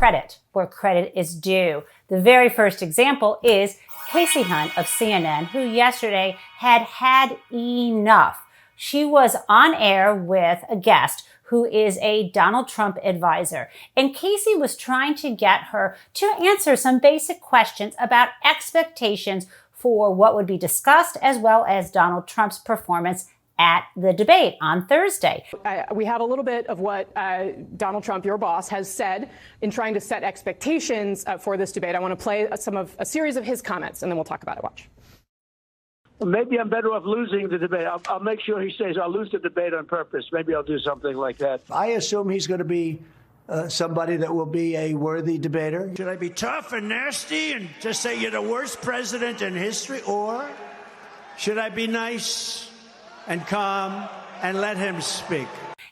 credit where credit is due. The very first example is Casey Hunt of CNN, who yesterday had enough. She was on air with a guest who is a Donald Trump advisor. And Casey was trying to get her to answer some basic questions about expectations for what would be discussed, as well as Donald Trump's performance at the debate on Thursday. We have a little bit of what Donald Trump, your boss, has said in trying to set expectations for this debate. I want to play a series of his comments, and then we'll talk about it. Watch. Maybe I'm better off losing the debate. I'll make sure he says I'll lose the debate on purpose. Maybe I'll do something like that. I assume he's going to be somebody that will be a worthy debater. Should I be tough and nasty and just say you're the worst president in history? Or should I be nice and calm and let him speak?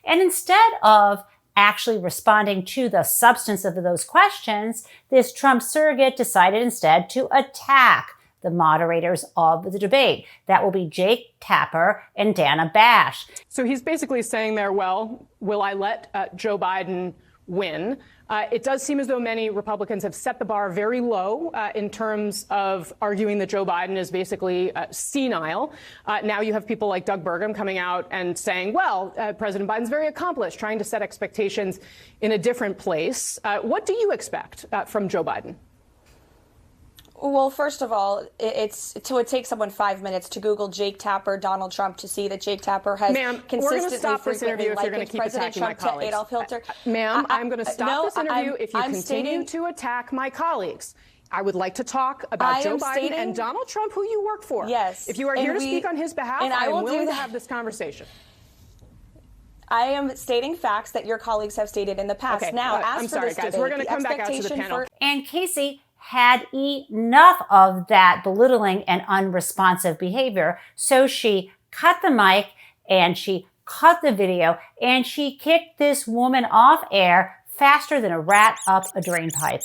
And instead of actually responding to the substance of those questions, this Trump surrogate decided instead to attack the moderators of the debate. That will be Jake Tapper and Dana Bash. So he's basically saying there, well, will I let Joe Biden win? It does seem as though many Republicans have set the bar very low in terms of arguing that Joe Biden is basically senile. Now you have people like Doug Burgum coming out and saying, well, President Biden's very accomplished, trying to set expectations in a different place. What do you expect from Joe Biden? Well, first of all, it would take someone 5 minutes to Google Jake Tapper, Donald Trump, to see that Jake Tapper has consistently, frequently likened President Trump to Adolf Hitler. Ma'am, I'm going to stop this interview if you continue to attack my colleagues. I would like to talk about Joe Biden and Donald Trump, who you work for. Yes. If you are here to speak on his behalf, I am willing to have this conversation. I am stating facts that your colleagues have stated in the past. Okay. Now, I'm sorry, guys. We're going to come back out to the panel. And Casey had enough of that belittling and unresponsive behavior. So she cut the mic and she cut the video and she kicked this woman off air faster than a rat up a drain pipe.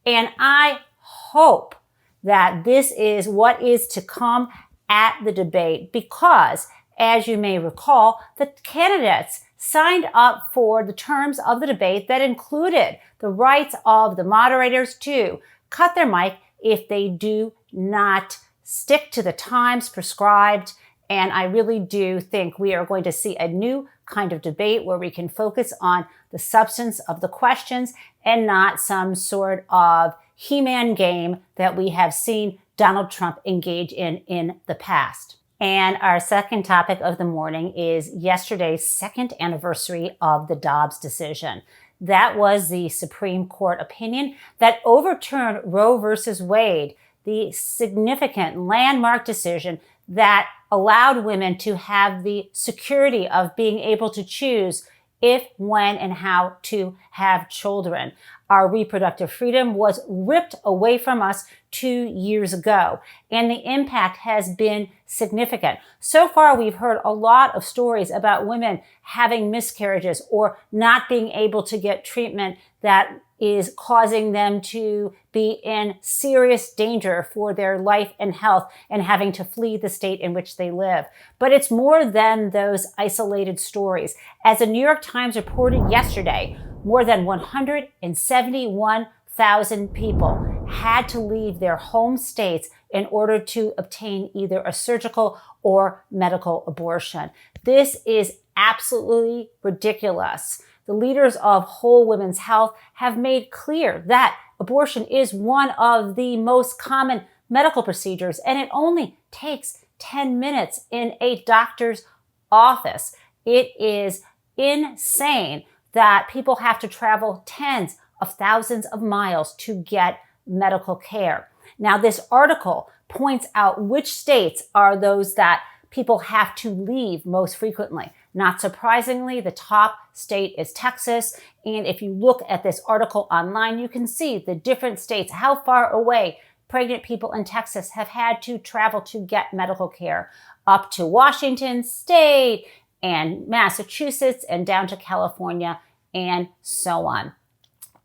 And I hope that this is what is to come at the debate because, as you may recall, the candidates signed up for the terms of the debate that included the rights of the moderators to cut their mic if they do not stick to the times prescribed. And I really do think we are going to see a new kind of debate where we can focus on the substance of the questions and not some sort of He-Man game that we have seen Donald Trump engage in the past. And our second topic of the morning is yesterday's second anniversary of the Dobbs decision. That was the Supreme Court opinion that overturned Roe versus Wade, the significant landmark decision that allowed women to have the security of being able to choose if, when, and how to have children. Our reproductive freedom was ripped away from us 2 years ago, and the impact has been significant. So far, we've heard a lot of stories about women having miscarriages or not being able to get treatment that is causing them to be in serious danger for their life and health and having to flee the state in which they live. But it's more than those isolated stories. As the New York Times reported yesterday, more than 171,000 people had to leave their home states in order to obtain either a surgical or medical abortion. This is absolutely ridiculous. The leaders of Whole Women's Health have made clear that abortion is one of the most common medical procedures, and it only takes 10 minutes in a doctor's office. It is insane that people have to travel tens of thousands of miles to get medical care. Now, this article points out which states are those that people have to leave most frequently. Not surprisingly, the top state is Texas. And if you look at this article online, you can see the different states, how far away pregnant people in Texas have had to travel to get medical care, up to Washington State and Massachusetts and down to California and so on.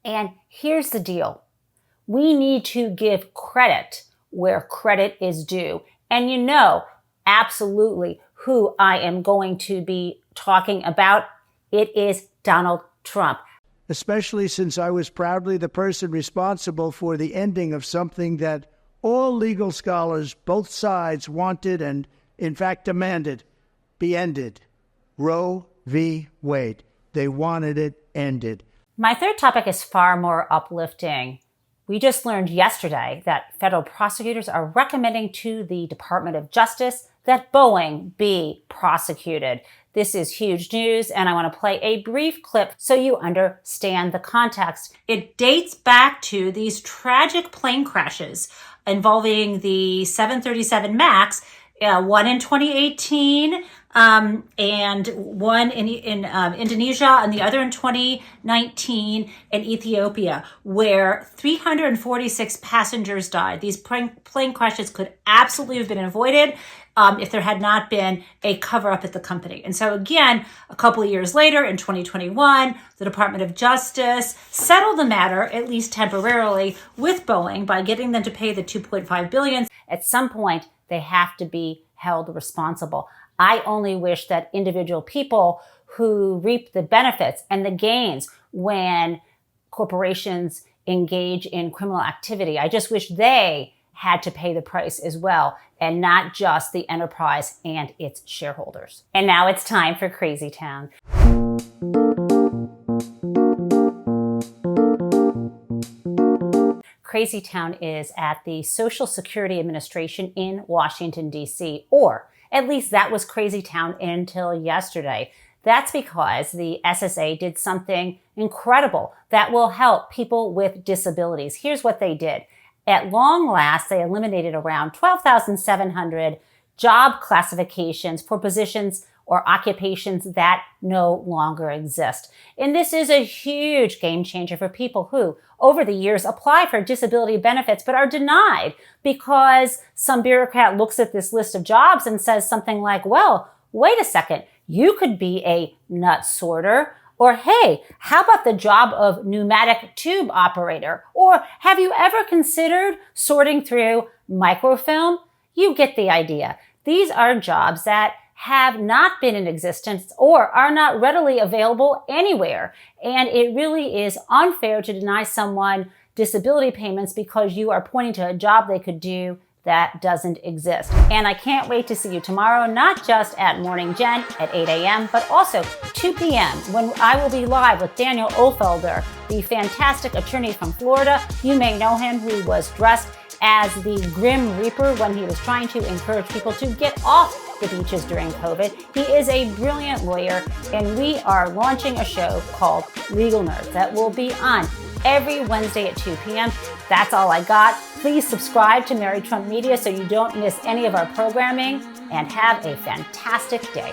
And here's the deal. We need to give credit where credit is due. And you know absolutely who I am going to be talking about. It is Donald Trump. especially since I was proudly the person responsible for the ending of something that all legal scholars, both sides, wanted and, in fact, demanded be ended. Roe v. Wade. They wanted it ended. My third topic is far more uplifting. We just learned yesterday that federal prosecutors are recommending to the Department of Justice that Boeing be prosecuted. This is huge news, and I want to play a brief clip so you understand the context. It dates back to these tragic plane crashes involving the 737 MAX, one in 2018, and one in Indonesia, and the other in 2019 in Ethiopia, where 346 passengers died. These plane crashes could absolutely have been avoided if there had not been a cover-up at the company. And so again, a couple of years later, in 2021, the Department of Justice settled the matter, at least temporarily, with Boeing by getting them to pay the $2.5 billion. At some point, they have to be held responsible. I only wish that individual people who reap the benefits and the gains when corporations engage in criminal activity, I just wish they had to pay the price as well, and not just the enterprise and its shareholders. And now it's time for Crazy Town. Crazy Town is at the Social Security Administration in Washington, D.C., or at least that was Crazy Town until yesterday. That's because the SSA did something incredible that will help people with disabilities. Here's what they did. At long last, they eliminated around 12,700 job classifications for positions or occupations that no longer exist. And this is a huge game changer for people who, over the years, apply for disability benefits but are denied because some bureaucrat looks at this list of jobs and says something like, well, wait a second, you could be a nut sorter. Or, hey, how about the job of pneumatic tube operator? Or have you ever considered sorting through microfilm? You get the idea. These are jobs that have not been in existence or are not readily available anywhere. And it really is unfair to deny someone disability payments because you are pointing to a job they could do that doesn't exist. And I can't wait to see you tomorrow, not just at Morning Jen at 8 a.m., but also 2 p.m. when I will be live with Daniel Uhlfelder, the fantastic attorney from Florida. You may know him, who was dressed as the Grim Reaper when he was trying to encourage people to get off the beaches during COVID. He is a brilliant lawyer, and we are launching a show called Legal Nerds that will be on every Wednesday at 2 p.m. That's all I got. Please subscribe to Mary Trump Media so you don't miss any of our programming, and have a fantastic day.